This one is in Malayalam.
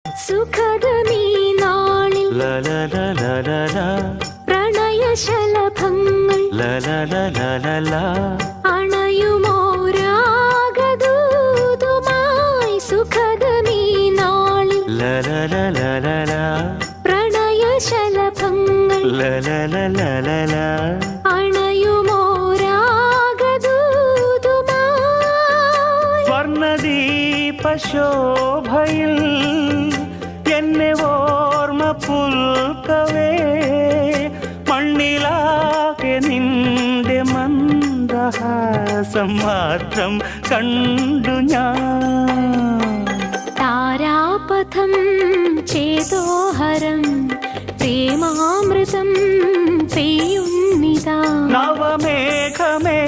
സുഖദമീ നാളിൽ പ്രണയശലഭങ്ങൾ അണയുമോരാഗദൂതുമായി. സുഖദമീ നാളിൽ പ്രണയശലഭങ്ങൾ അണയുമോരാഗദൂതുമായി. സ്വർണദീപശോഭയിൽ എന്നെ ഓർമ്മ പുൽക്കവേ മണ്ണിലാകെ നിന്റെ മന്ദഹാസം മാത്രം കണ്ടു ഞാൻ. താരാപഥം ചേതോഹരം പ്രേമാമൃതം പെയ്യുന്നിതാ. നവമേഘമേ